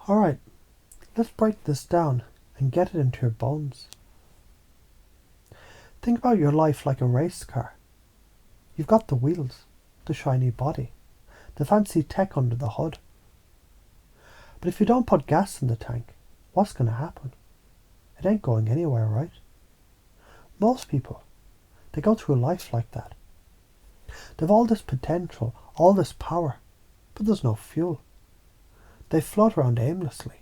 Alright, let's break this down and get it into your bones. Think about your life like a race car. You've got the wheels, the shiny body, the fancy tech under the hood. But if you don't put gas in the tank, what's going to happen? It ain't going anywhere, right? Most people, they go through life like that. They've all this potential, all this power, but there's no fuel. They float around aimlessly,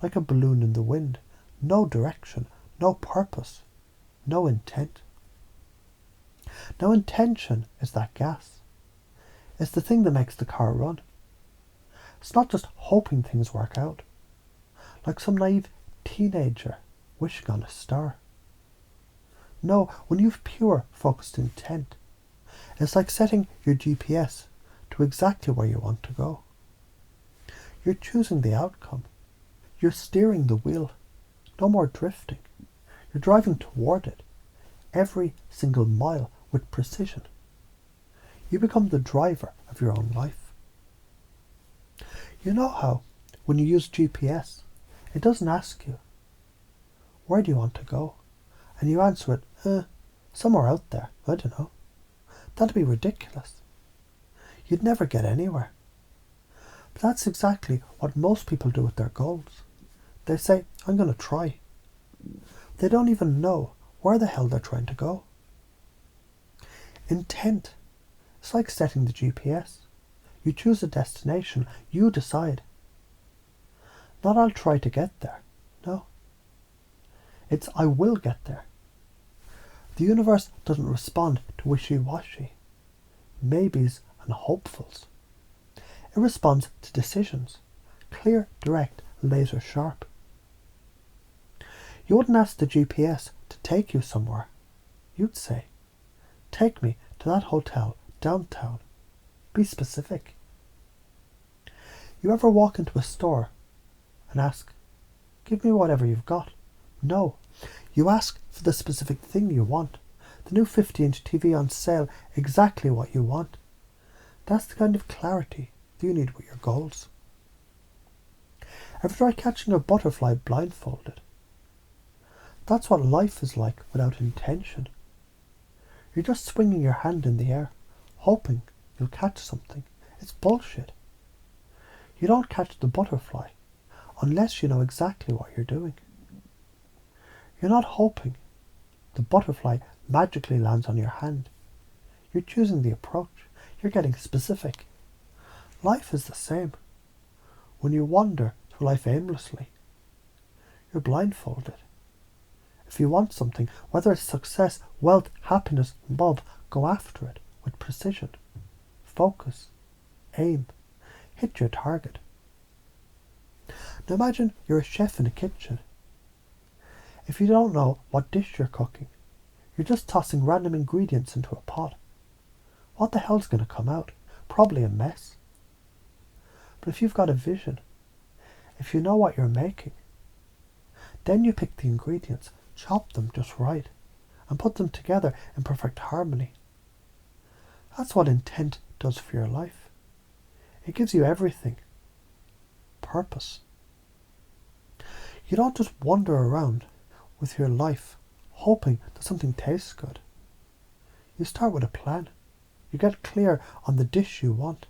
like a balloon in the wind. No direction, no purpose, no intent. Now intention is that gas. It's the thing that makes the car run. It's not just hoping things work out, like some naive teenager wishing on a star. No, when you've pure, focused intent, it's like setting your GPS to exactly where you want to go. You're choosing the outcome. You're steering the wheel. No more drifting. You're driving toward it, every single mile with precision. You become the driver of your own life. You know how, when you use GPS, it doesn't ask you, where do you want to go? And you answer it, somewhere out there, I don't know. That'd be ridiculous. You'd never get anywhere. But that's exactly what most people do with their goals. They say, I'm going to try. They don't even know where the hell they're trying to go. Intent. It's like setting the GPS. You choose a destination, you decide. Not I'll try to get there. No. It's I will get there. The universe doesn't respond to wishy-washy, maybes and hopefuls. It responds to decisions, clear, direct, laser sharp. You wouldn't ask the GPS to take you somewhere. You'd say, take me to that hotel downtown. Be specific. You ever walk into a store and ask, give me whatever you've got? No. You ask for the specific thing you want. The new 50-inch TV on sale, exactly what you want. That's the kind of clarity you need with your goals. Ever try catching a butterfly blindfolded? That's what life is like without intention. You're just swinging your hand in the air, hoping you'll catch something. It's bullshit. You don't catch the butterfly unless you know exactly what you're doing. You're not hoping the butterfly magically lands on your hand. You're choosing the approach. You're getting specific. Life is the same. When you wander through life aimlessly, you're blindfolded. If you want something, whether it's success, wealth, happiness, love, go after it with precision. Focus. Aim. Hit your target. Now imagine you're a chef in a kitchen. If you don't know what dish you're cooking, you're just tossing random ingredients into a pot. What the hell's going to come out? Probably a mess. But if you've got a vision, if you know what you're making, then you pick the ingredients, chop them just right, and put them together in perfect harmony. That's what intent does for your life. It gives you everything. Purpose. You don't just wander around with your life hoping that something tastes good. You start with a plan. You get clear on the dish you want.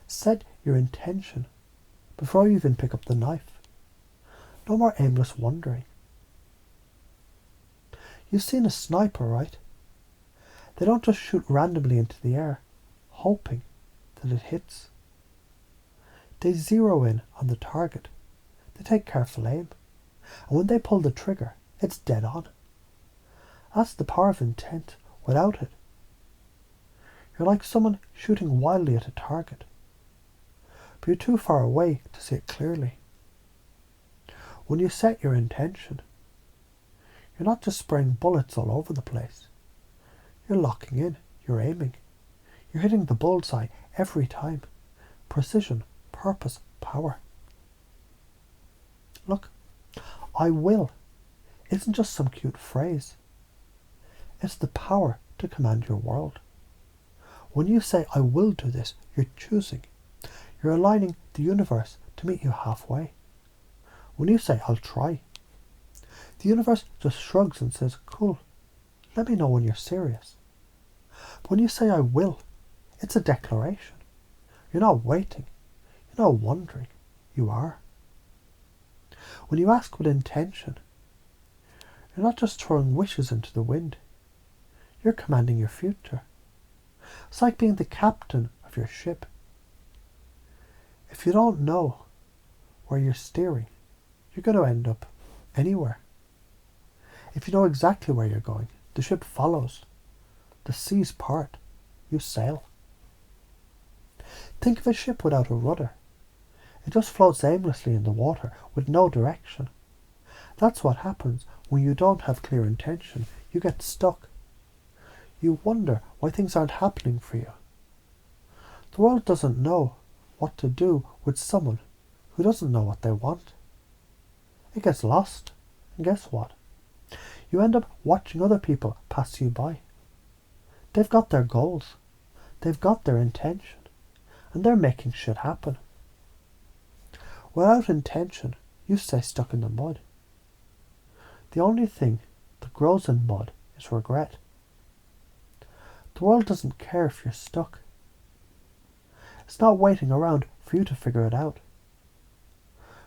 Set your intention before you even pick up the knife. No more aimless wandering. You've seen a sniper, right? They don't just shoot randomly into the air, hoping that it hits. They zero in on the target. They take careful aim. And when they pull the trigger, it's dead on. That's the power of intent. Without it, you're like someone shooting wildly at a target, but you're too far away to see it clearly. When you set your intention, you're not just spraying bullets all over the place. You're locking in, you're aiming. You're hitting the bullseye every time. Precision, purpose, power. Look, I will isn't just some cute phrase. It's the power to command your world. When you say, I will do this, you're choosing. You're aligning the universe to meet you halfway. When you say, I'll try, the universe just shrugs and says, cool, let me know when you're serious. But when you say, I will, it's a declaration. You're not waiting. You're not wondering. You are. When you ask with intention, you're not just throwing wishes into the wind. You're commanding your future. It's like being the captain of your ship. If you don't know where you're steering, you're going to end up anywhere. If you know exactly where you're going, the ship follows. The seas part. You sail. Think of a ship without a rudder. It just floats aimlessly in the water with no direction. That's what happens when you don't have clear intention. You get stuck. You wonder why things aren't happening for you. The world doesn't know what to do with someone who doesn't know what they want. It gets lost. And guess what? You end up watching other people pass you by. They've got their goals. They've got their intention. And they're making shit happen. Without intention, you stay stuck in the mud. The only thing that grows in mud is regret. The world doesn't care if you're stuck. It's not waiting around for you to figure it out.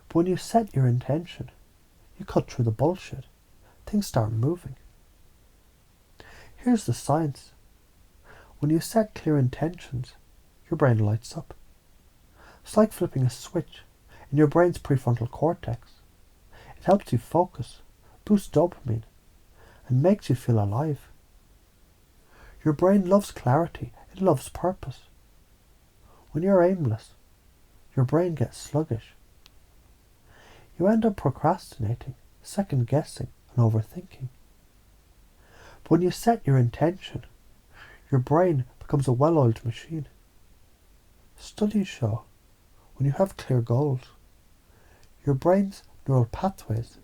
But when you set your intention, you cut through the bullshit. Things start moving. Here's the science. When you set clear intentions, your brain lights up. It's like flipping a switch in your brain's prefrontal cortex. It helps you focus, boosts dopamine, and makes you feel alive. Your brain loves clarity. It loves purpose. When you're aimless, your brain gets sluggish. You end up procrastinating, second-guessing, and overthinking. But when you set your intention, your brain becomes a well-oiled machine. Studies show when you have clear goals, your brain's neural pathways,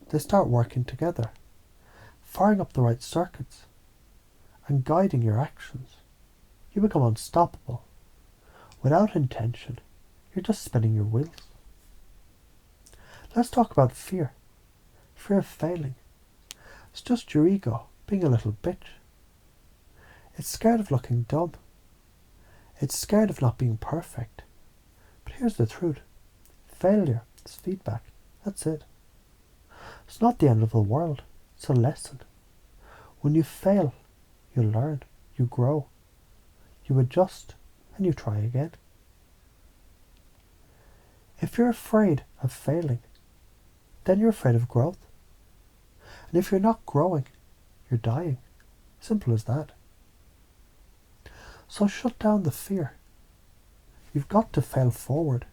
they start working together, firing up the right circuits and guiding your actions. You become unstoppable. Without intention, you're just spinning your wheels. Let's talk about fear. Fear of failing. It's just your ego being a little bitch. It's scared of looking dumb. It's scared of not being perfect. But here's the truth. Failure is feedback. That's it. It's not the end of the world. It's a lesson. When you fail, you learn, you grow, you adjust, and you try again. If you're afraid of failing, then you're afraid of growth. And if you're not growing, you're dying. Simple as that. So shut down the fear. You've got to fail forward.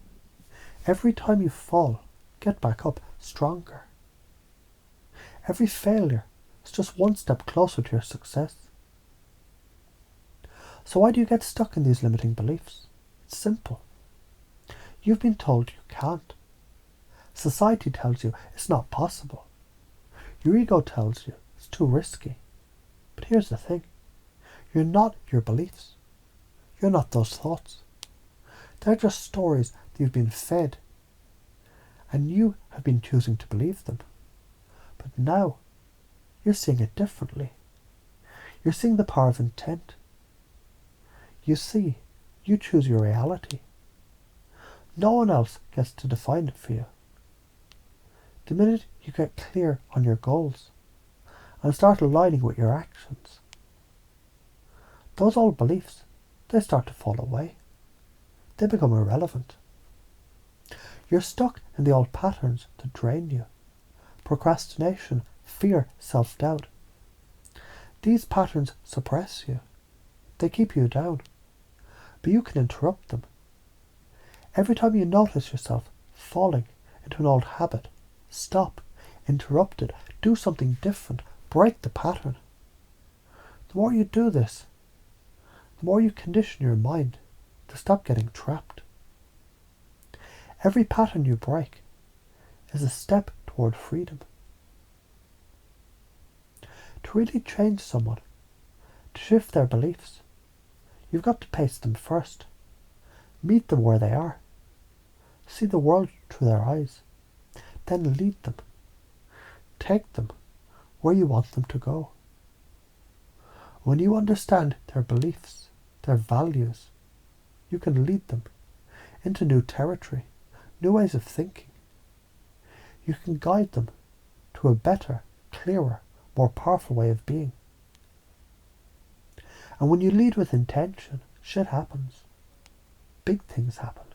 Every time you fall, get back up stronger. Every failure is just one step closer to your success. So why do you get stuck in these limiting beliefs? It's simple. You've been told you can't. Society tells you it's not possible. Your ego tells you it's too risky. But here's the thing. You're not your beliefs. You're not those thoughts. They're just stories that you've been fed. And you have been choosing to believe them. But now, you're seeing it differently. You're seeing the power of intent. You see, you choose your reality. No one else gets to define it for you. The minute you get clear on your goals and start aligning with your actions, those old beliefs, they start to fall away. They become irrelevant. You're stuck in the old patterns that drain you. Procrastination, fear, self-doubt. These patterns suppress you. They keep you down. But you can interrupt them. Every time you notice yourself falling into an old habit, stop, interrupt it, do something different, break the pattern. The more you do this, the more you condition your mind to stop getting trapped. Every pattern you break is a step toward freedom. To really change someone, to shift their beliefs, you've got to pace them first. Meet them where they are. See the world through their eyes. Then lead them. Take them where you want them to go. When you understand their beliefs, their values, you can lead them into new territory, new ways of thinking. You can guide them to a better, clearer, more powerful way of being. And when you lead with intention, shit happens. Big things happen.